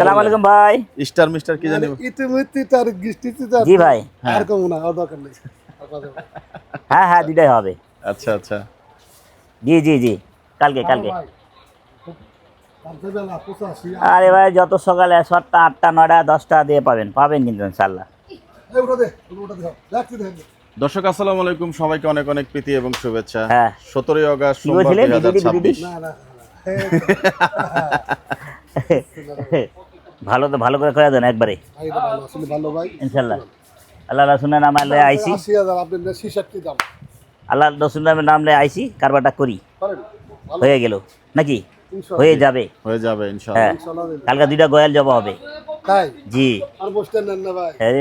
সালাম আলাইকুম ভাই। স্টার মিস্টার কি জানি ইতিমধ্যে তার গিস্টিতে তার জি ভাই, আর কম না আর দরকার নেই। হ্যাঁ হ্যাঁ দুটাই হবে। আচ্ছা আচ্ছা জি জি জি, কালকে কালকে। ভাই, কালকে বেলা 85 আরে ভাই যত সকালে 7টা 8টা 9টা 10টা দিয়ে পাবেন পাবেন কিন্তু ইনশাল্লাহ। এই ওটা দে দেখতে দেন। দর্শক আসসালামু আলাইকুম, সবাইকে অনেক অনেক প্রীতি এবং শুভেচ্ছা। হ্যাঁ। 17ই আগস্ট কি সোমবার বলছিলেন? 2026। না না ভালো তো ভালো করে করে দেন একবারে ভাই এটা ভালো আসলে ভালো ভাই ইনশাল্লাহ। আল্লাহ রসুলের নাম আনলে আইসি, 80,000 আপনাদের 66 দাম আল্লাহ রসুলের নাম আনলে আইসি, কারবারটা করি পারেন ভালো হয়ে গেল নাকি ইনশাআল্লাহ হয়ে যাবে। হয়ে যাবে হ্যাঁ ইনশাআল্লাহ। ইনশাআল্লাহ কালকে 2টা গয়াল জবা হবে। তাই জি। আর বসতে নেন না ভাই আরে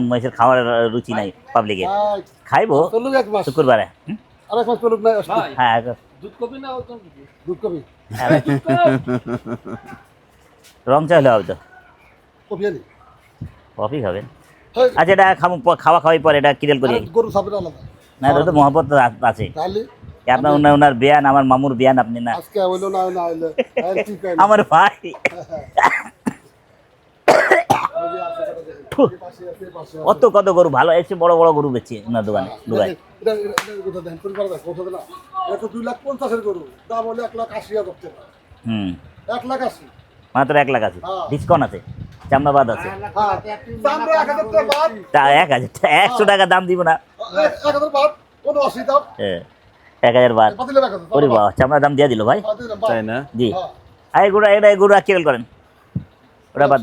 মহিষের খাওয়ার রুচি নাই পাবলিকের, ভাই খাইবো চলুক এক মাস শুক্রবারে। আর এক মাস চলুক না হ্যাঁ দুধ কবি রং চাইলে হবে তো কবি আনি কফি খাবেন। হেই, আচ্ছা এটা খাওয়া খাওয়াই পরে এটা কিরেল করি। আরে গরু সাপের আলাদা না এটা তো মহব্বত আছে। তাহলে আপনার ওনার বিয়ান, আমার মামুর বিয়ান, আপনি না আজকে হইলো না না হইলো আর কি কই আমার ভাই। কত কত গরু ভালো এসে বড় বড় গরু বেচছে ওনার দোকানে দোকানে। এটা কথা ধ্যান করে পারবে কথা না এটা 2,50,000 গরু দাম হলো 1,80,000 টাকা হুম 1,80,000 মাত্র 1 লাখ আছে, হ্যাঁ। ডিসকাউন্ট আছে, চামড়া বাদ আছে। হ্যাঁ আমরা 1,000 টাকা বাদ তা 1,000 100 টাকা দাম দিব না। 1,000 বাদ 80 দাম হ্যাঁ 1,000 বাদ। পাতিলে রাখা ওরে বাবা চামড়া দাম দিয়ে দিল ভাই। তাই না? জি এই গরু এটা গরু কিরেল করেন ওটা বাদ।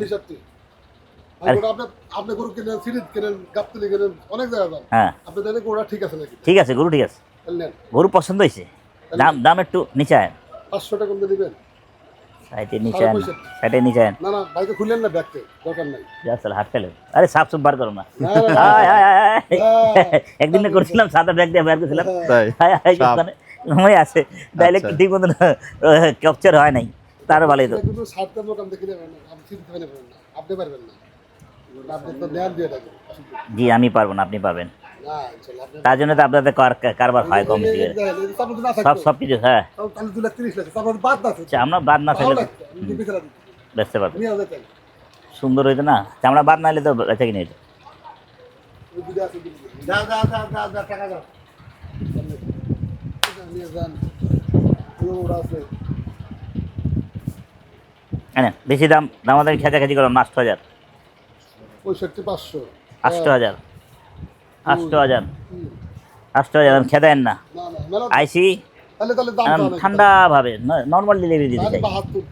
আপনি গরু কিনেন সিরিজ কিনেন গাবতলি কিনেন অনেক জায়গা যান হ্যাঁ আপনি জানেন গরুটা ঠিক আছে নাকি ঠিক আছে গরু ঠিক আছে, নেন গরু পছন্দ হয়েছে। দাম দাম একটু নিচে আয়েন, 500 টাকা কমে দিবেন সাইডে নিচে আয়েন, সাইডে নিচে আয়েন। না না বাইকে খুলেন না ব্যাগতে দরকার নাই আসলে হাট ফেলে আরে সাফ সুপ বার করো না। না, না, না। হায়, হায়, হায়, হায়। একদিন না করছিলাম সাদা ব্যাগ দিয়ে বের করছিলাম। তাই হায়, হায়, সাপ। ওখানে সময় আছে ডাইরেক্ট আচ্ছা। ঠিক মতন ক্যাপচার হয় নাই, তার ভালোই তো। এটা কিন্তু সারতে দোকান দেখে নেবেন না আপনি চিনতে পারবেন না আপনি পারবেন না আপনি তো ধ্যান দিয়ে থাকেন জি আমি পারবো না, আপনি পাবেন। না ইনশাআল্লাহ আপনি তার জন্য তো আপনাদের কারবার হয় কম বেশি করে। তারপর না সব থাকতো সব কিছু হ্যাঁ। তাহলে 2,30,000 লাগে তারপর বাদ না থাকে চামড়া বাদ না থাকলে তো আপনি বিকেলা দিন বেচতে পারবেন, নিয়ে যেতেন সুন্দর হইতো না। চামড়া বাদ না হলে তো বেচা কিনে হইতো। যা যা যা যা যা টাকা দাও নিয়ে যান ওরা আছে হ্যাঁ বেশি দাম দামাদামি খেঁচাখেঁচি করো না। 8,000 65,500 8,000 8,000 8,000 আমি খেদেন না। না না মেলা আইসি তাহলে তাহলে দাম কম ঠান্ডা ভাবে নর্মাল ডেলিভারি দিতে চাই, 72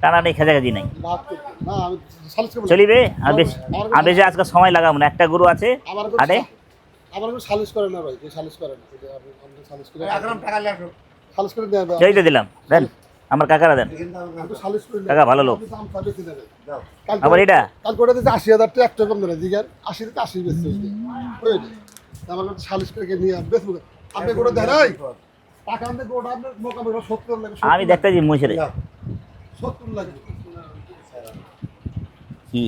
টানা নেই খেঁচাখেঁচি নাই 72 না আমি সালিশ করব চলিবে। আর বেশি আর বেশি আজকে সময় লাগাবো না, একটা গরু আছে আমার হাটে। আমার সালিশ করে না ভাই যে সালিশ করে না যদি আপনি সালিশ করে আকরাম টাকা লেখো সালিশ করে দেন সেই তো দিলাম দেন, আমার কাকারা দেন, আমি সালিশ করে কাকা ভালো লোক। দাম পাবে কিনা দাও আবার এটা কাল করে দিতে 80,000 টাকা একটা কম দেন দিগার 80 তে 80 বেচছে ওই আমার কাছে সালিশ করে নিয়ে বেচবো আপনি করে দেন এই টাকা আনতে গোটা আপনার মোকামে 70 লাগে আমি দেখতেছি মুছেরে 70 লাগে কি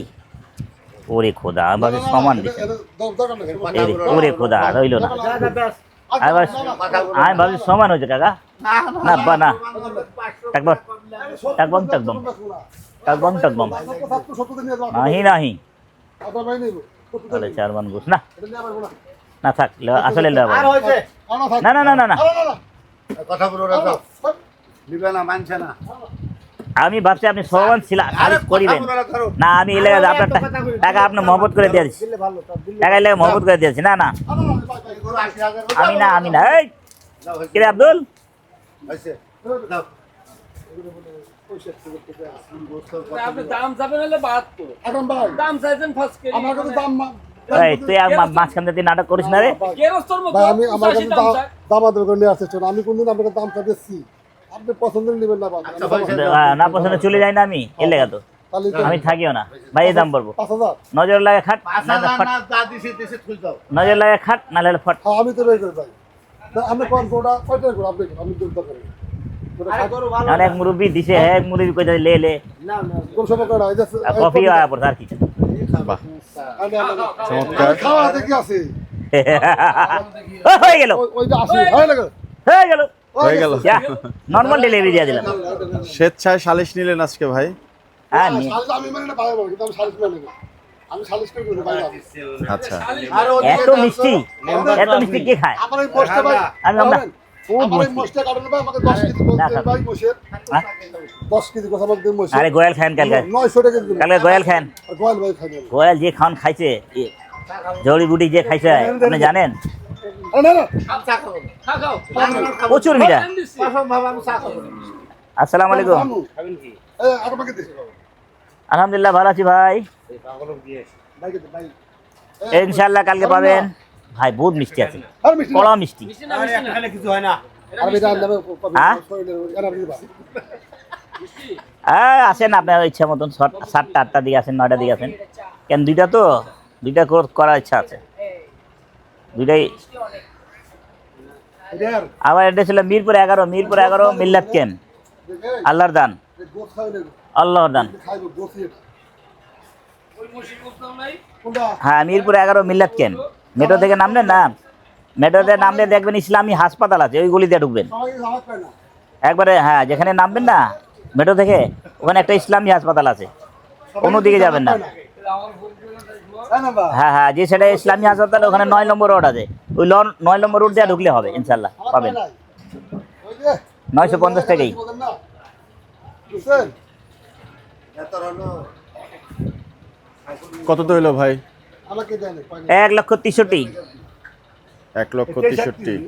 ওরে খোদা আমার সমান দিছে। দরকার নাই ওরে খোদা রইল না, আমি ভাবছি সমান হয়েছে কাকা। না বা না টাকবম টাকবম টাকবম টাকবম টাকবম নাহি নাহি তাহলে 4 মান ঘুষ না না থাক আসলে না না না না না কথা বলো রাখো নিবে না মানছে না আমি ভাবছি আপনি সমান সালিশ করিবেন না। আমি এলাকা আপনার টাকা আপনার মহব্বত করে দিয়ে দিচ্ছি, টাকা এলাকা মহব্বত করে দিয়েছি। না না আমি না এই কিরে আব্দুল আপনি দাম যাবেন হলে 72 এখন ভাই দাম চাইছেন ফার্স্ট কেজি আমার কাছে দাম এই তুই মাঝখান থেকে নাটক করিস না রে। কেরস্তর মতো ভাই আমি আমার কাছে 85 দাম চাই। দাম আদর করে নিয়ে আসতে চান আমি কোনদিন আপনাকে দাম চাইছি আপনি পছন্দ নেবেন না বাবা না পছন্দ চলে যাই না আমি এলাকা তো তাহলে আমি থাকিও না ভাই এই দাম বলবো। 5,000 নজর লাগে খাট নাহলে ফট, নজর লাগে খাট নাহলে ফট। হ্যাঁ আমি তো বের করে ভাই আপনি কোন কোটা কয়টা করে আপনি আমি তো দরকার নেই অনেক মুরব্বী দিছে হ্যাঁ মুরব্বী কই লে লে না না কোন সময় করে এই যে কফি আয়া পড় আর কি বাহ চমৎকার খাওয়া দেখি আছে হয়ে গেল ওই যে আসে হয়ে লাগে হয়ে গেল হয়ে গেল। নর্মাল ডেলিভারি দিয়ে দিলাম। স্বেচ্ছায় সালিশ নিলেন আজকে ভাই? হ্যাঁ সালিশ আমি মানে না বাইরে বলবো, কিন্তু আমি সালিশ করে নেবো। আমি সালিশ করে নেবো বাইরে যাবো। আচ্ছা এত মিষ্টি কে খায় আমার এই মোষটা ভাই, আমি আমরা খুব আমার এই মিষ্টি মোষটা কাটুন ভাই, আমাকে 10 কেজি গোস্ত দেন ভাই মোষের। হ্যাঁ? 10 কেজি গোস্ত আমাকে দেন মোষের। আরে গোয়াল খান কালকে 900 টাকা দিন। কালকে গোয়াল খান আর গোয়াল ভাই খাই নেবো। গোয়াল যে খান খাইছে জড়িবুটি যে খাইছে আপনি জানেন আরে না না, খাও প্রচুর মিঠা আসসালামু আলাইকুম মামু। এই আর আমাকে দে। আলহামদুলিল্লাহ ভালো আছি ভাই ভাইকে দে ভাই। ইনশাআল্লাহ কালকে পাবেন ভাই বহুত মিষ্টি আছে আর মিষ্টি না। কড়া মিষ্টি আর বেটা আনলে হ্যাঁ? এরা দিবা। হ্যাঁ আসেন আপনার ইচ্ছা মতন 7টা 8টা দিকে আসেন 9টা দিকে আসেন কেন দুইটা তো দুইটা করার ইচ্ছা আছে দুইটাই এর আমার অ্যাড্রেস ছিল মিরপুর 11 মিল্লাত কেন আল্লাহর দান গোস্ত খাই নেবো। আল্লাহর দান খাইবো গোস্ত এটা। ওই মসজিদ করতাম নাই কোনটা? হ্যাঁ মিরপুর 11 মিল্লাত কেন মেট্রো থেকে নামলেন না মেট্রো থেকে নামলে দেখবেন ইসলামী হাসপাতাল আছে ওই গলিতে ঢুকবেন সবাই আমার পায় না। একবারে হ্যাঁ যেখানে নামবেন না মেট্রো থেকে ওখানে একটা ইসলামী হাসপাতাল আছে কোনো দিকে যাবেন না হ্যাঁ না বা। হ্যাঁ হ্যাঁ যে সেটা ইসলামী হাসপাতাল ওখানে 9 নম্বর রোড আছে ওই 9 নম্বর রোড দিয়ে ঢুকলে হবে ইনশাল্লাহ আমার পাবেন পায় নাই। ওই যে 950 টাকাই বলেন না। বুঝছেন? কত তো হইলো ভাই? আমাকে দেন পায় না। 1,63,000 1,63,000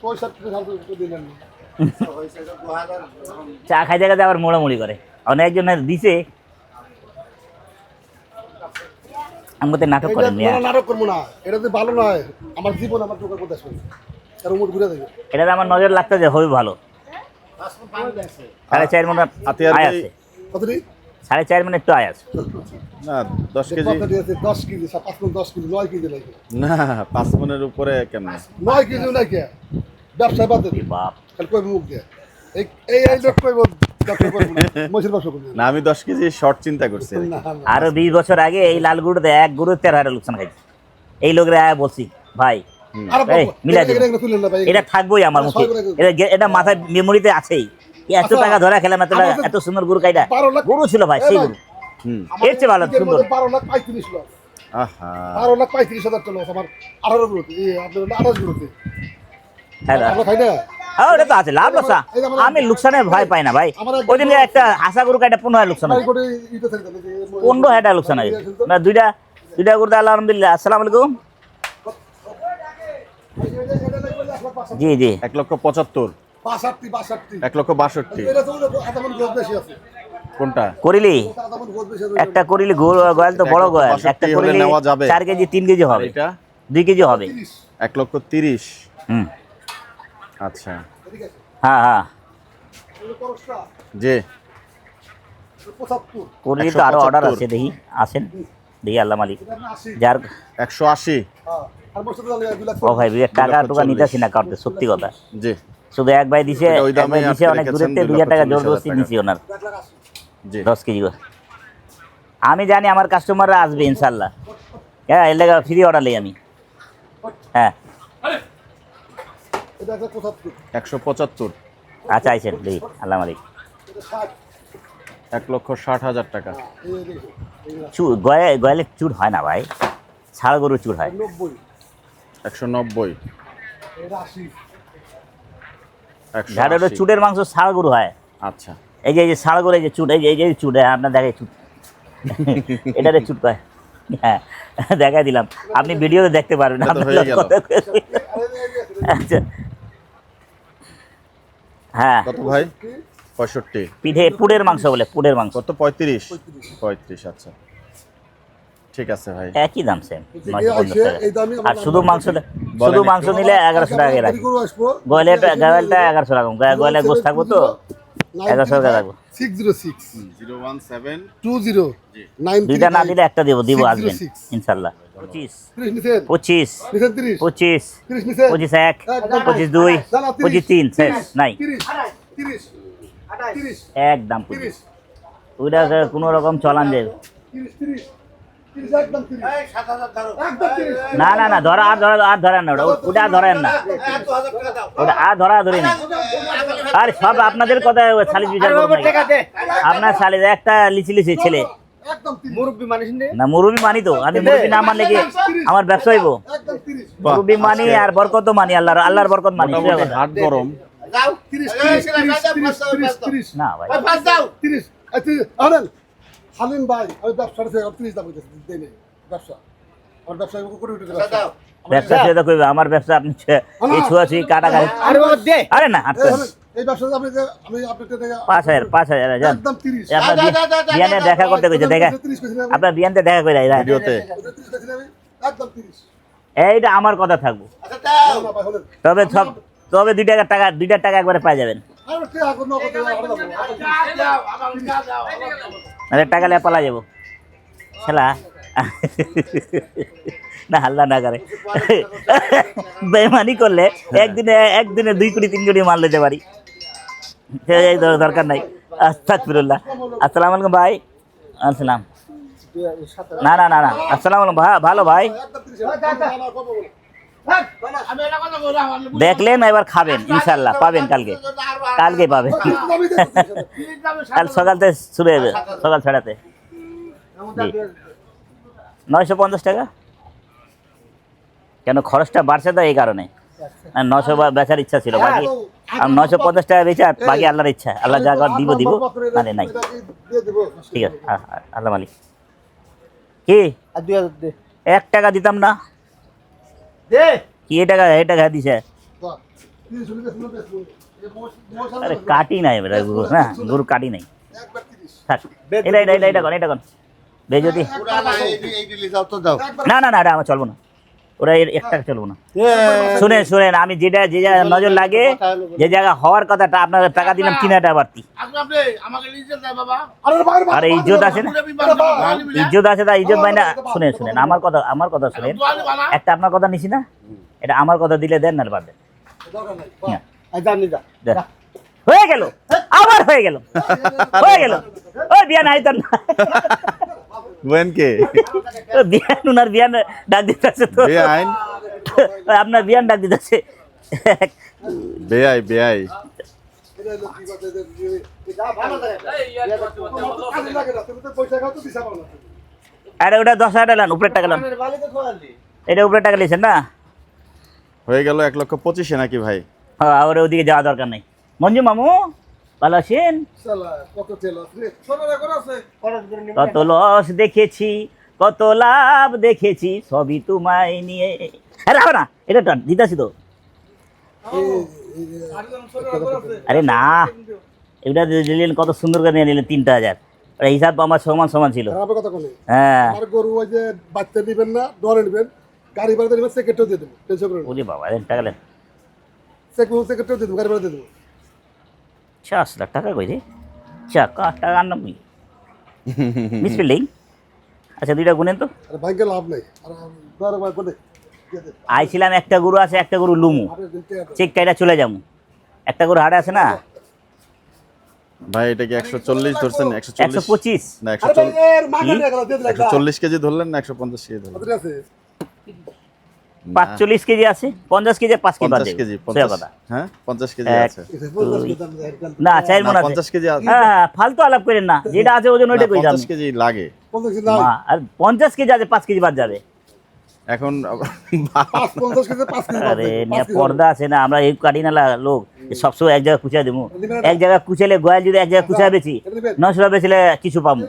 পয়সা দিলেন না। চা খাইতে খাইতে আবার মোড়ামুড়ি করে অনেকজনের দিছে আমাকে নাটক করেন মিয়া এটা নাটক করবো না, এটা তো ভালো নয়। আমার জীবন আমার চোখের কথা শুনে আর মুখ ঘুরে দেবে। এটাতে আমার নজর লাগতে যে হবে ভালো 4.5 মন আতিয়ার আয় ভাই- আছে কতটি? 4.5 মন একটু আয় আছে না 10 KG 10 KG 5 KG 10 KG 9 KG লাগে। না 5 মনের উপরে কেমন 9 কেজি লাগে ব্যবসা বাদ দে বাপ কাল কই মুখ দিয়ে এই এই লোক কইব ব্যবসা করব না মসজিদ ব্যবসা করব না আমি 10 কেজি শর্ট চিন্তা করছি না না আরো 20 বছর আগে এই লাল গুঁড়োতে এক গুঁড়ো 13,000 লোকসান খাইছে এই লোকরা আয় বলছি ভাই আর এই, মিলাই দিন। এটা তুলেন না ভাই এটা থাকবোই আমার মুখে এটা মাথায় মেমোরিতে আছেই এত আচ্ছা, টাকা ধরা খেলাম এত সুন্দর গুরু কাইটা 12 লাখ গরু ছিল ভাই সেই গরু হুম এর চেয়ে ভালো সুন্দর 12 লাখ 35 লাখ আহা 12 লাখ 35,000 টাকা লস আমার 18 গ্রুপে এই আপনার 28 গ্রুপে হ্যাঁ আমরা খাই না হ্যাঁ ওটা তো আছে লাভ লোকসা আমি লোকসানের ভয় পাই না ভাই ওই দিন একটা হাসা গরু কাইটা 15,000 লোকসান ভাই কোটি ইতে থাকে না 15,000 লোকসান হয়েছে না দুইটা গরু আলহামদুলিল্লাহ আসসালামু আলাইকুম জি জি 1,75,000 62 1,62,000 এটা তো আদামান গোদ বেশি আছে কোনটা করিলি আদামান গোদ বেশি আছে একটা করিলি গয়াল তো বড় গয়াল একটা 1,62 হলে করিলি নেওয়া যাবে। 4 কেজি 3 কেজি হবে এটা 2 কেজি হবে 1,30,000 হুম আচ্ছা ঠিক আছে হ্যাঁ হ্যাঁ এই খরচটা যে 75 করিলি তো আরো 175 অর্ডার আছে দেখি আসেন দেখি আল্লাহ মালিক এটা না 80 যার 180 হ্যাঁ আর বছর তো 2 লাখ ও ভাই বিয়ের টাকা 2,40,000 টুকা নিতেছি না কাটতে সত্যি কথা জি শুধু এক ভাই দিছে এটা ওই এক ভাই দামেই দিছে আপনি অনেক রেখেছেন, দূরেতে 2,000 টাকা জোর 2,40,000 জবরদস্তি নিছি ওনার 1 লাখ 80 জি 10 কেজি করে আমি জানি আমার কাস্টমাররা আসবে ইনশাল্লাহ হ্যাঁ এর লেগে ফ্রি অর্ডার লই আমি হ্যাঁ এটা 75 175 আচ্ছা আইসেন দেখি আল্লাহ মালিক এটা 60 1,60,000 টাকা এই দেখো চুর গয়ালে চুর হয় না ভাই ছাড় গরু চুর হয় 90 190 এটা 80 ঝাড়ের 180 চুটের মাংস ছাড় গরু হয় আচ্ছা এই যে ছাড় গরু এই যে চুট এই যে চুট আপনার দেখাই চুট এটারে চুট পায় হ্যাঁ দেখাই দিলাম আপনি ভিডিওতে দেখতে পারবেন এটা তো হয়ে গেল। আচ্ছা হ্যাঁ কত ভাই 65 পিঠে পুডের মাংস বলে পুডের মাংস কত 35 35 আচ্ছা ঠিক আছে ভাই একই দাম সেম এই দামই আর শুধু মাংস নিলে 1100 টাকা লাগে গরু আসবো গয়লেটা 1100 টাকা গয়লে গোস থাকবো তো 1100 টাকা থাকবো 606 017 20 দুইটা না দিলে একটা দিব 606 আসবেন ইনশাআল্লাহ 25 30 নিছেন 25 নিছেন 30 25 30 নিছেন 25 1 25 2 25 3 শেষ নাই 30 একদম 30 ওইটা কোনো রকম চলান যায় 30 30 30 একদম 30 এই 7,000 ধরো একদম 30 না না না ধরা আর ধরেন না ওটা আর ধরেন না এত হাজার টাকা দাও ওটা আর ধরি না আর সব আপনাদের কথা সালিশ বিচার করবেন আপনার সালিশ একটা লিচি ছেলে একদম 30 মুরব্বি মানুষ নেই না মুরব্বি মানি তো আমি মুরব্বি না মানলে কি আমার ব্যবসা হইব একদম 30 মুরব্বি মানি আর বরকত মানি আল্লাহর বরকত মানি মোটামুটি হাট গরম। যাও 30 30 না ভাই ওই পাঁচ দাও 30 আনেন হালিম ভাই আমি ব্যবসাটা থেকে 30 দাম দিতেছি দেই নেই ব্যবসা আমার ব্যবসা করে উঠে দাও ব্যবসা সেটা কইবে আমার ব্যবসা আপনি এই ছুঁয়াছুঁই কাটাকাটি আরে বাবা দে আরে না হাঁটতেন এই ব্যবসা আমি আপনাকে থেকে 5,000 যান একদম 30 আপনার বিয়ানে দেখা করতে কইছে দেখা 30 কইছিলাম আপনার বিয়ানতে দেখা কইরা এরা ভিডিওতে 30 কইছিলাম একদম 30 এইটা আমার কথা থাকবো আচ্ছা দাও না ভাই হলেন তবে 2 টাকা একবারে পাই যাবেন আর কে আগো ন কত দাও আমার দাও নাহলে টাকা লিয়ে পালা যাবো শালা না হাল্লা না করে বেমানি করলে একদিনে 2 কোটি 3 কোটি মাল দিতে পারি এই দরকার নাই আস্তাগফিরুল্লাহ আসসালামু আলাইকুম ভাই আসসালাম না না না না আসসালামু আলাইকুম ভালো ভাই আমি এটা কথা বললাম আমার দেখলেন এবার খাবেন ইনশাল্লাহ পাবেন কালকে পাবেন কাল সকাল থেকে শুরু হবে সকাল ছড়াতে 950 টাকা কেন খরচটা বাড়ছে তো এই কারণে 900 বেচার ইচ্ছা ছিল বাকি আর 950 টাকা বেচে আর বাকি আল্লাহর ইচ্ছা আল্লাহ যা করে দিব মানে নাই দিয়ে দেব ঠিক আছে আল্লাহ মালিক কি আর 2000 দে 1 টাকা দিতাম না দে কি এই টাকা দিছে আরে কাটি নাই বেটা গরু না গরু কাটি নাই থাক এটা কোন বেজতি এই দিলি যাও তো দাও না না না এটা আমার চলবো না ওরা 1 টাকা চলবো না শুনেন আমি যে জায়গায় নজর লাগে যে জায়গা হওয়ার কথাটা আপনাদের টাকা দিলাম 3 টাকা বাড়তি আপনি আমাকে লিখে দেয় বাবা আরে ইজ্জত আছে না ইজ্জত আছে তা ইজ্জত পাই না শুনেন আমার কথা শুনেন একটা আপনার কথা নিছি না এটা আমার কথা দিলে দেন না বাদ দেন হ্যাঁ, দেন। হয়ে গেল আবার হয়ে গেল ওই বিয়ান আইতাম না বোন কে ওই উনার বিয়ান ডাক দিতেছে তো বেআইন ওই আপনার বিয়ান ডাক দিতেছে বেআই আরে ওটা 10,000 টাকা লান উপরের টাকা লান এটা উপরের টাকা লিয়েছেন না হয়ে গেল 1,25,000 নাকি ভাই? হ্যাঁ আর ওদিকে যাওয়া দরকার নেই মঞ্জু মামু ভালো আছেন কত তেল আছে সোনার করে আছে কত লস দেখেছি কত লাভ দেখেছি সবই তোমায় নিয়ে আরে হবে না এটা দিতাছি তো আরে না এটা দিলেন কত সুন্দর করে নিয়ে নিলেন 3,000 ওটা হিসাব আমার সমান ছিল আমার কথা কোনে হ্যাঁ আর গরু ওই যে বাচ্চা দিবেন না ডরে নেবেন গাড়ি ভাড়া দিবেন সেক্রেটারি দিয়ে দেবো টেনশন করেন ওরে বাবা দেন টাকা লেন সেক্রেটারি দিয়ে দেবো গাড়ি ভাড়া দিয়ে দেবো 50 লাখ টাকা কই রে টাকা নাম মিসফিল্ডিং আচ্ছা 2টা গুনেন তো আরে ভাইকে লাভ নাই আর ডরে ভাই কোনে দিয়ে দেব আইছিলাম একটা গরু আছে একটা গরু লুমু আরে দিতে হবে চেক কাইটা চলে যাবো একটা গরু হাটে আছে না ভাই এটা কি 140 ধরছেন? 140 125 না আরে ভাই 140 এর মাগা নিয়ে গেল দিয়ে দিলাম 140 কেজি ধরলেন না 150 কেজি ধরলেন? কত আছে 45 কেজি আছে 50 কেজি 5 কেজি বাদ 50 কেজি দেবে কথা হ্যাঁ 50 কেজি এক, আছে না চাইল মনে আছে 50 কেজি আছে হ্যাঁ ফালতু আলাপ করেন না যেটা আছে ওজন ওইটা কই যাবে 50 কেজি লাগে আর 50 কেজি আছে 5 কেজি বাদ যাবে এখন 50 কেজি 5 কেজি আরে নিয়ে পর্দা আছে না আমরা এই কাটি না লোক সবসময় এক জায়গায় কুচা দেবো এক জায়গায় কুচাইলে গোয়াল যদি এক জায়গায় কুচা বেছি 900 টাকা বেচলে কিছু পাবো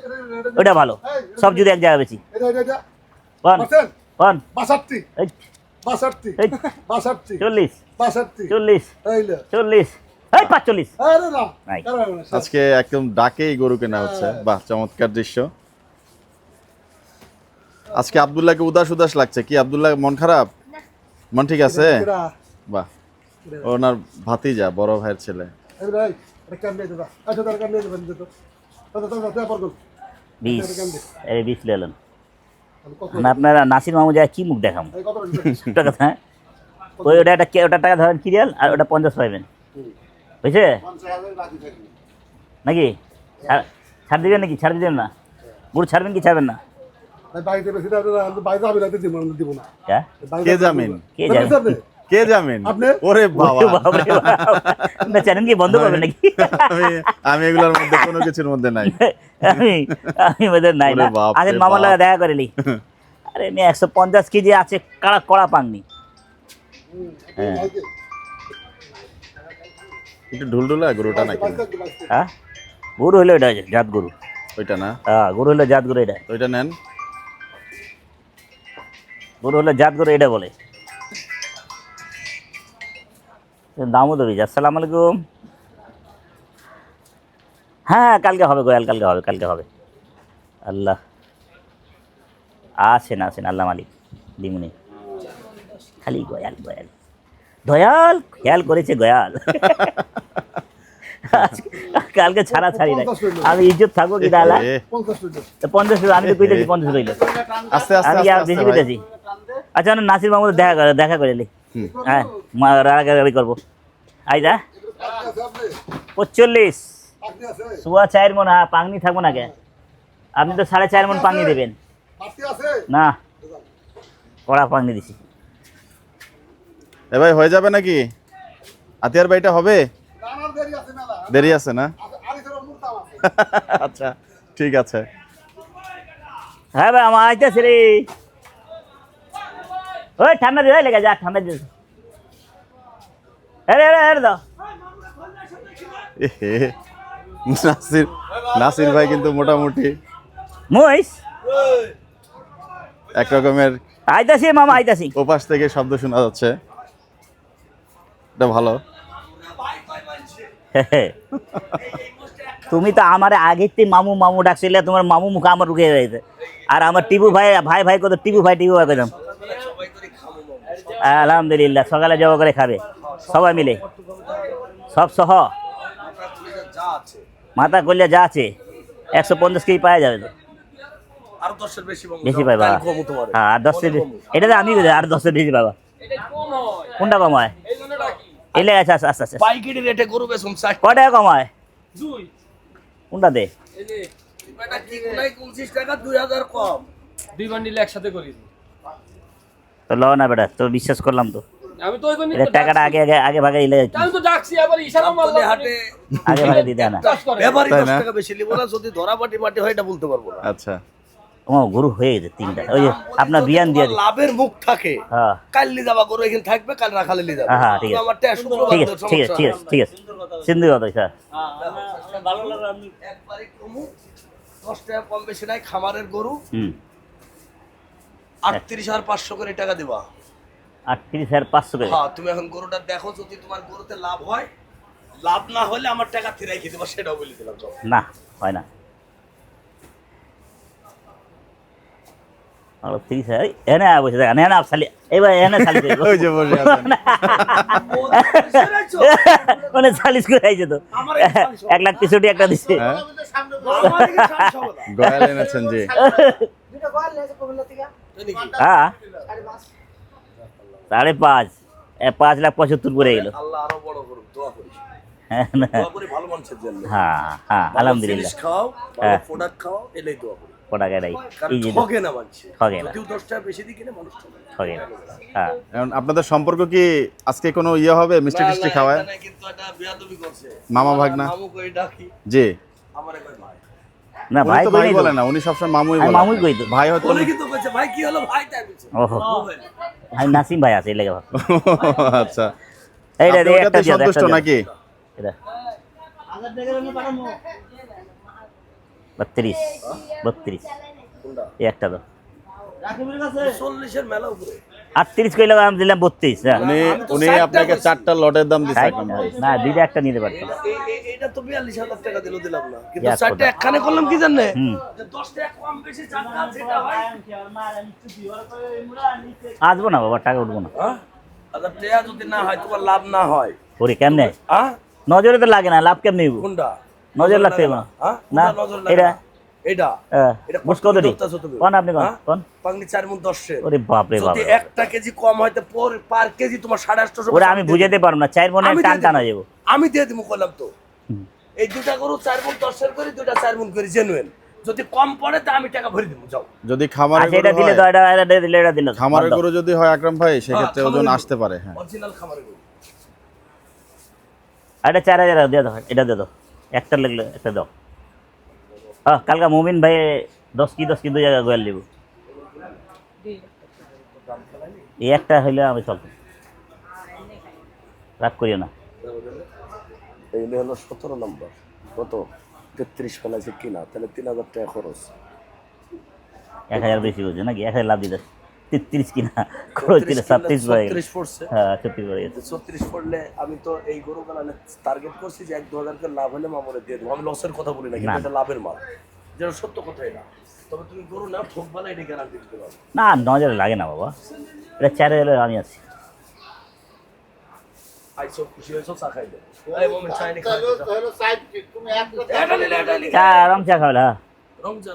ওটা ভালো সব যদি এক জায়গায় বেছি এটা কোন পাচ্ছেন কোন 62 এই, 62 এই, 62 40 62 40 এইলে 40 এই 45 আরে না নাই। আজকে একদম ডাকেই গরু কেনা হচ্ছে বাহ চমৎকার দৃশ্য। আজকে আব্দুল্লাহকে উদাস লাগছে কি? আব্দুল্লাহ মন খারাপ? মন ঠিক আছে? বাহ ওনার ভাতিজা বড় ভাইয়ের ছেলে। আরে ভাই এটা কাম নেই দাদা আচ্ছা দাদা কাম নেই দিতে তো দাদা পর গল 20 এই 20 লেলেন কত না আপনারা নাসির মামু যায় কি মুখ দেখাম এই কত একটা কথা হ্যাঁ ওই ওটা ওটা টাকা ধরেন কিরিয়াল আর ওটা 50 পাইবেন বুঝছে 50,000 বাকি থাকবে নাকি ছাড় দিবেন নাকি ছাড় দিবেন না বুড়ো ছাড়বেন কি ছাড়বেন না ভাই বাড়িতে বেশি বাইরে হবে না দিব না হ্যাঁ কে জামিন কে জানে কে জামিন আপনি? ওরে বাবা বাপরে বাপ। আপনার চ্যানেল কি বন্ধ করবেন নাকি? আমি এগুলোর মধ্যে কোনো কিছুর মধ্যে নাই। আমি আমি ওদের নাই না ওরে বাপ আজ রে মামার লাগা বাপ। দেখা করে নি। আরে মেয়ে 150 কেজি আছে কড়া কড়া পাংনি। হ্যাঁ একটু ঢুলঢুলা গরুটা নাকি? হ্যাঁ গরু হইলো এটা জাত গরু। ওইটা না, হ্যাঁ গরু হইলো জাত গরু এটা। ওইটা নেন। গরু হইলো জাত গরু এটা বলে। দামও ধরি। আসসালামু আলাইকুম। হ্যাঁ কালকে হবে গোয়াল, কালকে হবে। আল্লাহ আসেন আল্লাহ মালিক দিমুনি। খালি গোয়াল দয়াল খেয়াল করেছে গোয়াল। কালকে ছাড়া ছাড়ি নাই। আমি ইজ্জত থাকবো কি দাদা? এ, 50 আমি তো কইতেছি 50 কইলে। আস্তে আস্তে আমি আস্তে আর আস্তে বেশি ভাই। কইতেছি। আচ্ছা নাসির মাহমুদ দেখা করে লি। হ্যাঁ রাগারাগি করবো। আইদা 45 সোয়া 4 মন। হ্যাঁ পাংনি থাকবো না কে? আপনি তো 4.5 মন পাংনি দেবেন না? কড়া পাংনি দিছি। এ ভাই হয়ে যাবে নাকি? আতিয়ার ভাইটা হবে? দেরি আছে না? আচ্ছা ঠিক আছে। হ্যাঁ ভাই আমার আইতেছে রে। ওই ঠান্ডা দিয়ে লেগে যা, ঠান্ডা দিয়ে। আরে দাও। এহে, নাসির ভাই কিন্তু মোটামুটি মইস এক রকমের আইতাছি মামা আইতাছি। ওপাশ থেকে শব্দ শোনা যাচ্ছে, এটা ভালো। তুমি তো আমার আগেতে মামু ডাকছিলে, তোমার মামু মুখ আমার রুকে যাইছে। আর আমার টিপু ভাই কত টিপু ভাই কইতাম। আলহামদুলিল্লাহ সকালে জবা করে খাবে সবাই মিলে, সব সহ মাথা করলে যা আছে 150 কেজি পাওয়া যাবে তো। আর 10 বেশি বেশি পাইবা? হ্যাঁ আর 10 এটা তো আমি আর 10 বেশি পাবা। কোনটা কম হয়? এলে আচ্ছা আচ্ছা আচ্ছা পাইকারি রেটে গরু বেচুন 60 কয় টাকা কম হয়? দুই কোনটাতে? এই যে এটা কি কোনাই 25 টাকা 2000 কম। দুই বান্ডিল একসাথে করি তো ল না বেটা, তো বিশ্বাস করলাম তো। আমি তো ওইখানে এটা টাকাটা আগে ভাগে ইলে আমি তো ডাকছি আবার ইশারা মারলাম হাটে আগে ভাগে দিতে না। ব্যাপারী তাই 10 না? টাকা বেশি লিবো না, যদি ধরা মাটি হয় এটা বলতে পারবো না। আচ্ছা ও গরু হয়ে গেছে 3টা। ওই যে আপনার বিয়ান দিয়ে দিন। লাভের মুখ থাকে। হ্যাঁ কাল লি যাবা গরু এখানে থাকবে, কাল রাখালে লি যাবে। হ্যাঁ ঠিক আছে আমার টা শুক্রবার ঠিক আছে ঠিক আছে ঠিক আছে ঠিক আছে সিন্ধু কথা স্যার। ভালো লাগে আমি একবারই কমু 10 টাকা কম বেশি নাই। খামারের গরু হুম 38,500 করে টাকা দিবা। 38,500 করে। হ্যাঁ তুমি এখন গরুটা দেখো, যদি তোমার গরুতে লাভ হয়, লাভ না হলে আমার টাকা ফিরাই খেতে পারো, সেটাও বলে দিলাম। না হয় না। 30,000 এনে বসে থাকা না খালি এবার এনে খালি ওই যে বসে আছেন। মানে 40 করে আইছে তো। 1,63,000 একটা দিছে। হ্যাঁ গয়াল এনেছেন জি। হ্যাঁ 5.5 5,75,000 পড়ে গেল। আল্লাহ আরো বড় করুক, দোয়া করি। হ্যাঁ না। দোয়া করি ভালো মানুষের জন্য। হ্যাঁ আলহামদুলিল্লাহ। জিনিস খাও, ভালো প্রোডাক্ট খাও, এটাই দোয়া করি। পড়াকে নাই কারণ এই যে ঠকে না মানছে। ঠকে না। কেউ 10 টাকা বেশি দিয়ে কিনে মানুষ ঠকে না। ঠকে না। হ্যাঁ এখন আপনাদের সম্পর্ক কি আজকে কোনো ইয়ে হবে, মিষ্টি টিষ্টি না, খাওয়ায়? এখানে কিন্তু একটা বেয়াদবি করছে। মামা ভাগনা? মামু কই ডাকি, জি আমারে কই ভাই। না উনি ভাই তো ভাই ভাই বলে না, উনি সবসময় মামুই আমি বলে। মামুই কই তো। ভাই হয়তো বলে কিন্তু কইছে ভাই কি হলো, ভাই তাই বলছে। ওহো ভাই নাসিম ভাই আছে লেগে ভাব। আচ্ছা এইটা আপনি দিয়ে ওটাতে একটা দিয়ে দাও, সন্তুষ্ট একটা নাকি? এটা 32 কোনটা? এই একটা দাও। 40 এর মেলা উপরে। 38 কইলে আমি দিলাম 32। হ্যাঁ উনি আপনাকে 4টা লটের দাম দিচ্ছে তাই? এখন ভাই। না দুইটা একটা নিতে পারতাম। এটা তো 42,000 টাকা দিলাম না, কিন্তু ইয়া 4টা খোদা। একখানে করলাম কি জানেন? হুম। যে 10 টাকা কম বেশি চাকা যেটা হয়। আসবো না বাবা, টাকা উঠবো না। হ্যাঁ আচ্ছা টাকা যদি না হয়, তোমার লাভ না হয়, ওরে কেমনে হ্যাঁ নজরে তো লাগে না, লাভ কেমনে নিব? কোনটা নজর লাগতে হবে না। হ্যাঁ না কোনটা নজর লাগে এটা না? এটা এটা বুঝ কত দি ধরতেছো তুমি? কোন আপনি কোন হ্যাঁ? কোন পাগনি 4 মণ 10 এর। ওরে বাপ রে বাপ যদি 1টা কেজি কম হয় তো পার কেজি তোমার 850 ওরে আমি বুঝাতে পারবো না, 4 মনে আমি টান দিয়ে টানা দেব। যাবো। আমি দিয়ে দিমু কইলাম তো। হুম। এই দুটা গরু 4 মণ 10 এর করি, দুটা 4 মণ করি জেনুইন। যদি কম পড়ে তা আমি টাকা ভরে দেবো, যাও। যদি খামারের আচ্ছা এটা গরু দিলে হয়, তো এটা দিলে এটা দিলে খামারের গরু যদি হয় আকরাম ভাই সেক্ষেত্রে ওজন খামারের আসতে পারে। হ্যাঁ অরিজিনাল খামারের গরু। এটা 4000 দিয়ে দাও, এটা দিয়ে দাও, একটা লাগলে একটা দাও। হ্যাঁ কালকা মুমিন ভাই 10 কি 2 জায়গা গোয়াল দিব, এই একটা হইলে আমি চলবো, রাগ করিও না। এই হলো 17 নম্বর, কত 33 ফেলাইছে কিনা, তাহলে 3000 টাকা খরচ। 1000 বেশি বলছে নাকি, 1000 লাভ দিতে 33 কিনা খরচ দিলে 36 হয়ে গেল। 36 পড়ছে। হ্যাঁ 36 হয়ে গেছে। 36 পড়লে আমি তো এই গরু কালানে টার্গেট করছি যে 1-2000 করে লাভ হলে মামুরে দিয়ে দেবো। আমি লসের কথা বলি না, কিন্তু এটা লাভের মাল, যেটা সত্য কথা এটা। তবে তুমি গরু নাও, ঠকবা না, এটা গ্যারান্টি দিতে পারবো। না 9000 লাগে না বাবা, এটা 4000 আমি আছি। আইসো খুশি হয়েছো, চা খাইলে এই মোমেন চাই নি খাইতে যাও। হলো সাইড পিক, তুমি একটা এটা নিলে এটা নিলে চা আরাম চা খাওয়ালে। হ্যাঁ রমজা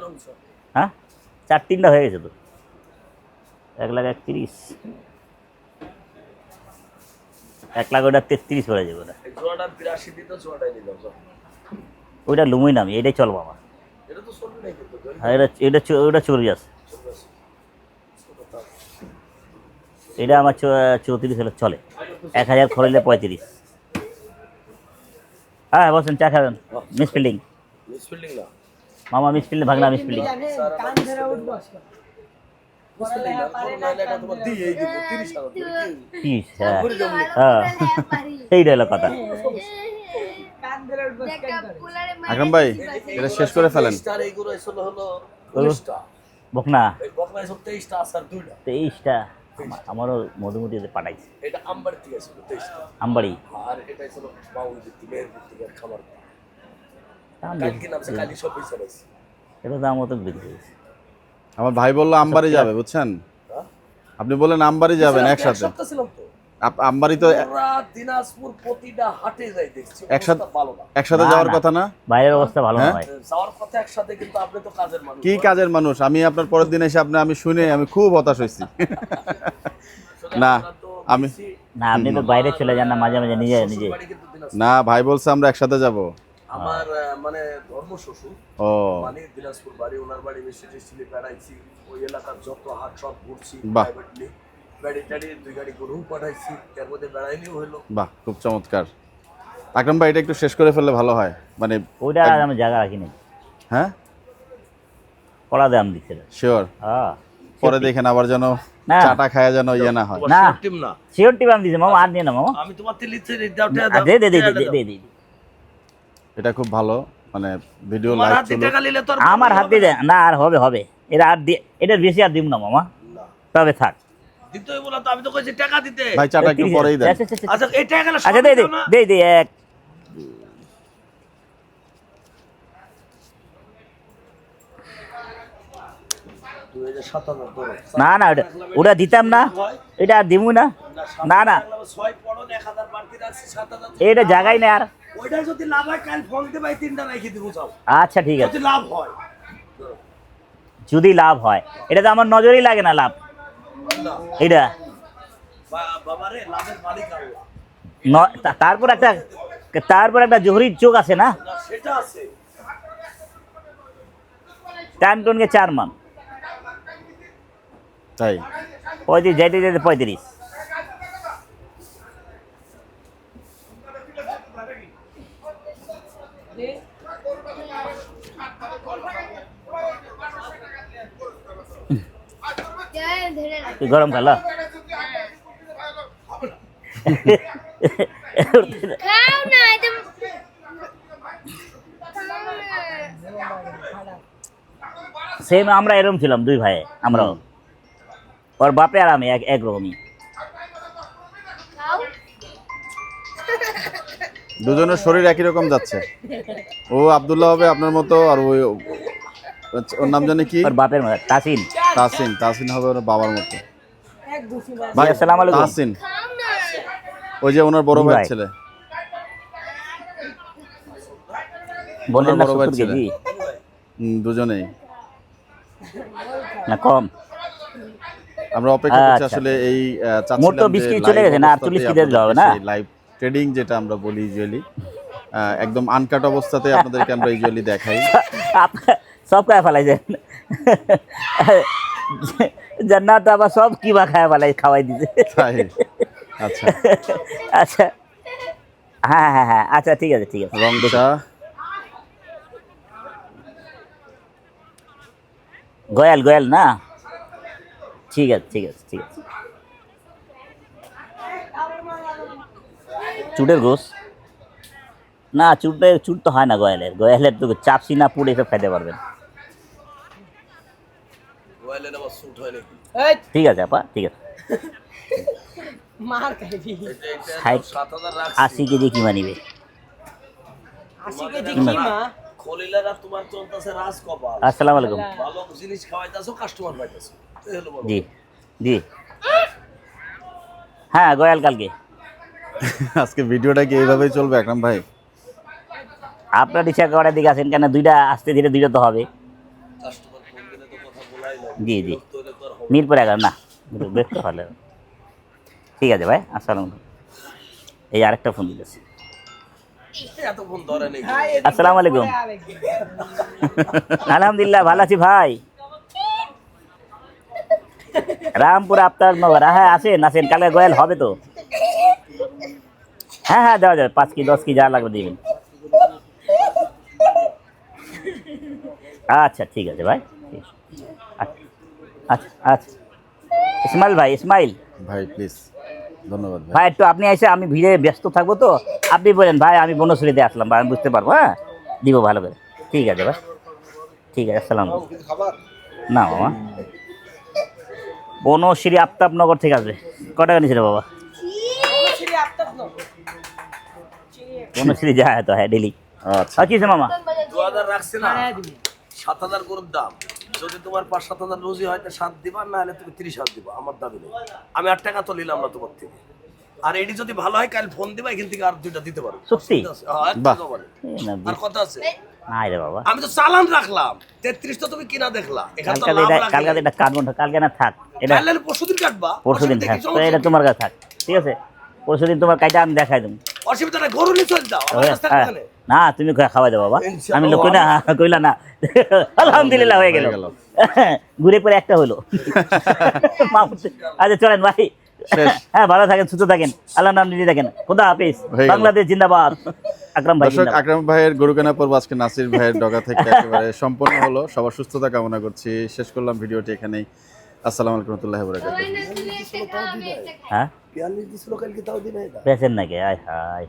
হ্যাঁ 4-3টা হয়ে গেছে তো, 1,31,000, 1 লাখ ওটা 33 পড়ে যাবে ওটা। এই জোড়াটা 82 দিতে, জোড়াটাই নিয়ে যাও, যাও। ওইটা লুমই নামি, এটাই চলবো আমার। এটা তো চলবে না কিন্তু, আর ওটা চুরি আছে, এটা আমার 34 হলে চলে, 1000 খরচলে 35। হ্যাঁ বলছেন চা খাবেন, মিস ফিল্ডিং মিসফিল্ডিং না, মামা, মিস ফিল্ডিং ভাগনা, মিস ফিল্ডিং এটা তোমার দিয়েই দিব 30,000 করে। পিস। হ্যাঁ হ্যাঁ এইটা হলো কথা। আকরাম ভাই এটা শেষ করে ফেলেন। স্টার এই গরু আসলে হলো 19টা, বকনা এই বকনা এসব 23টা আছে আর 2টা। 23টা আমারও মধুমতিতে পাঠাইছে, এটা আমবাড়ি থেকে আসলো 23টা, আমবাড়ি। আর এটা হলো বাউল দিতে মেয়ের দিতে খাবার। দাম কালকে নামছে, কালি সব পয়সা পাইছে। এটা দাম মতো বিক্রি হয়েছে। আমার ভাই বললো আমবাড়ি যাবে, বুঝছেন? হ্যাঁ? আপনি বললেন আমবাড়ি যাবেন এক একসাথে। সপ্তাহ ছিলাম তো। আমবাড়ি তো পুরা দিনাজপুর প্রতিটা হাটে যাই দেখছি, একসাথে অবস্থা ভালো না। একসাথে না, যাওয়ার না। কথা না? বাইরের অবস্থা ভালো না হ্যাঁ? ভাই। যাওয়ার কথা একসাথে, কিন্তু আপনি তো কাজের মানুষ। কি কাজের মানুষ? আমি আপনার পরের দিন এসে আমি শুনে আমি খুব হতাশ হয়েছি। আসলে না, আমরা তো আমি- বেশি না আপনি তো বাইরে চলে যান না মাঝে মাঝে, নিজে নিজে। শ্বশুরবাড়ি কিন্তু দিনাজপুর। না ভাই বলছে আমরা একসাথে যাব। আমার মানে ধর্ম শ্বশুর, ও মানে দিনাজপুর বাড়ি, ওনার বাড়ি মিষ্টি বেড়াইছি, ওই এলাকার যত হাট সব ঘুরছি বাহ। প্রাইভেটলি, গাড়ি টাড়ি 2 গাড়ি গরু পাঠাইছি, এর মধ্যে বেড়াইনিও হলো। বাহ, খুব চমৎকার। আকরাম ভাই এটা একটু শেষ করে ফেললে ভালো হয়, মানে ওইটা আর আমি জায়গা রাখিনি, হ্যাঁ কড়া দাম দিচ্ছে। শিওর। হ্যাঁ পরে দেখেন আবার যেন না। চাটা খায়া যেন ইয়ে না হয়। তোমার না। short team না, শিওর টিপ আমি দিছি মামা, আর নিয়ে না মামা। আমি তোমার লিখতে দাও, দে দে দে দে দে দে। এটা খুব ভালো, মানে ভিডিও তোমার লাইভ হাত দিয়ে চলো। টাকা নিলে তো আর আমার হাত দিয়ে দেয় না, আর হবে হবে, এটা আর দিয়ে, এটার বেশি আর দিব না মামা, তবে থাক। দিতে হইব না তো, আমি তো কইছি টাকা দিতে। ভাই চাটা একটু পরেই দেন। আচ্ছা, আচ্ছা, আচ্ছা। আচ্ছা এই টাকা গেলে আচ্ছা দে দে দে দে এক। না না ওটা দিতাম না, এটা আর দিমু না। না না এটা জায়গায় না আর। ওইটা যদি লাভ হয় কাল ফোন দে ভাই, 3টা রাখি দিব, যাও। আচ্ছা ঠিক আছে, যদি লাভ হয়, যদি লাভ হয়, এটা তো আমার নজরই লাগে না লাভ, এটা বাবারে লাভের মালিক আল্লাহ, তারপর একটা জহরির চোখ আছে না, না সেটা আছে। টান টনকে 4 মান, তাই 35 যাইতে যাইতে 35। তুই গরম খালা খাও না একদম সেম আমরা এরকম ছিলাম 2 ভাই, আমরাও, ওর বাপে আর আমি একরকমই। খাও দুজনের শরীর একই রকম যাচ্ছে। ও আব্দুল্লাহ হবে আপনার মতো, আর ওর নাম জানি কি, ওর বাপের মতো তাসিন। তাসিন হবে ওর বাবার মতো। ভাই আসসালামু আলাইকুম। তাসিন খাও না ওই যে ওনার বড় জি ভাই ভাই। ছেলে, বললেন না বড় ভাই 70 ছেলে। কেজি দুজনেই। না কম, আমরা অপেক্ষা করছি আচ্ছা। আসলে এই মোট তো 20 কেজি চলে গেছে না, 48 কেজি দিলে হবে না? লাইভ ট্রেডিং যেটা আমরা বলি ইউজুয়ালি, একদম আনকাট অবস্থাতে আপনাদেরকে আমরা ইউজুয়ালি দেখাই। সব খায় ফেলাইছেন জান্নাত আবার সব কিবা খায় ফেলাই খাওয়াই দিছে তাই আচ্ছা আচ্ছা হ্যাঁ হ্যাঁ হ্যাঁ আচ্ছা ঠিক আছে ঠিক আছে রং চা গয়াল গয়াল না ঠিক আছে ঠিক আছে ঠিক আছে চুটের গোস না চুট তো হয় না গয়ালের তো চাপসি না পুড়ে সব খাইতে পারবেন গোয়ালের আবার স্যুট হয় নাকি ঠিক আছে আপা ঠিক আছে মার খাইবি এটা ষাট 7,000 রাখছি 80 কেজি কিমা নিবে 80 কেজি কি মা খলিলারা তোমার চলতেছে রাজ কপাল আসসালামু আলাইকুম ভালো জিনিস খাওয়াইতাছো কাস্টমার পাইতাছো এই হলো বড় জি জি হ্যাঁ গয়াল কালকে আজকে ভিডিওটা কি এইভাবেই চলবে আকরাম ভাই আপনার ইচ্ছা করার দিকে আছেন কেন দুইটা আসতে ধীরে দুইটা তো হবে কাস্টমার ফোন দিলে তো কথা বলাই লাগে জি জি তো এটা তো আর হবে মিরপুর 11 না দেখতে ভালো ঠিক আছে ভাই আসসালামু আলাইকুম এই আরেকটা ফোন দিতেছে না। এত ফোন ধরে নাকি আসসালামু আলাইকুম আলহামদুলিল্লাহ ভালো আছি ভাই রামপুর আপনার নগর হ্যাঁ আসেন আসেন কালকে গয়াল হবে তো হ্যাঁ হ্যাঁ দেওয়া যাবে 5 কি 10 কি যা লাগবে দিবেন আচ্ছা ঠিক আছে ভাই ঠিক আছে। আচ্ছা আচ্ছা ইসমাইল ভাই ইসমাইল ভাই প্লিজ ধন্যবাদ ভাই ভাই একটু আপনি এসে আমি ভিড়ে ব্যস্ত থাকবো তো আপনি বলেন ভাই আমি বনশ্রীতে আসলাম ভাই আমি বুঝতে পারবো হ্যাঁ দিব ভালো করে ঠিক আছে ভাই ঠিক আছে আসসালাম না মামা বনশ্রী আফতাবনগর থেকে আসবে ক টাকা নিয়েছিল বাবা ছেড়ে আপতাপ না বনশ্রী যায় তো হ্যাঁ ডেলি আচ্ছা আর কিসে মামা 2000 রাখছি না মারা দিবি 7,000 গরুর দাম যদি তোমার 5-7,000 রোজি হয় তো 7 দিবা না হলে তুমি 30,000 দিবা আমার দাবি নেই আমি 8 টাকা তো নিলাম না তোমার থেকে আর এটি যদি ভালো হয় কাল ফোন দিবা এখান থেকে আর দুইটা দিতে পারো সত্যি বাহ। আর কথা আছে নাই রে বাবা আমি তো চালান রাখলাম 33 তো তুমি কিনা দেখলা এখানে তো লাভ কালকে রাখি এটা কাটবো না কালকে না থাক এটা কাল পরশুদিন কাটবা পরশুদিন থাক তো এটা তোমার কাছে থাক ঠিক আছে পরশুদিন তোমার কাইটা আমি দেখাই দেবো অসুবিধা না গরু নিয়ে চলে যাও আমার কাছে থাকবে এখানে। না তুমি খাওয়া দাও বাবা ইনশাআল্লাহ। আমি লোক না কইলা না আলহামদুলিল্লাহ হয়ে গেল ঘুরে পরে একটা হলো আচ্ছা চলেন ভাই শেষ। হ্যাঁ ভালো থাকেন সুস্থ থাকেন আল্লাহ নাম নিয়ে থাকেন খোদা হাফিজ হয়ে গেল। বাংলাদেশ জিন্দাবাদ আকরাম ভাই দর্শক জিন্দাবাদ। আকরাম ভাইয়ের গরু কেনা পর্ব আজকে নাসির ভাইয়ের ডগা থেকে একেবারে সম্পন্ন হলো সবার সুস্থতা কামনা করছি শেষ করলাম ভিডিওটি এখানেই আসসালামু আলাইকুম ওয়া রাহমাতুল্লাহি ওয়া বারাকাতুহু হ্যাঁ পেয়ার নিয়ে দিছিল কালকে তাও দিন না পেছেন নাকি আয় হায়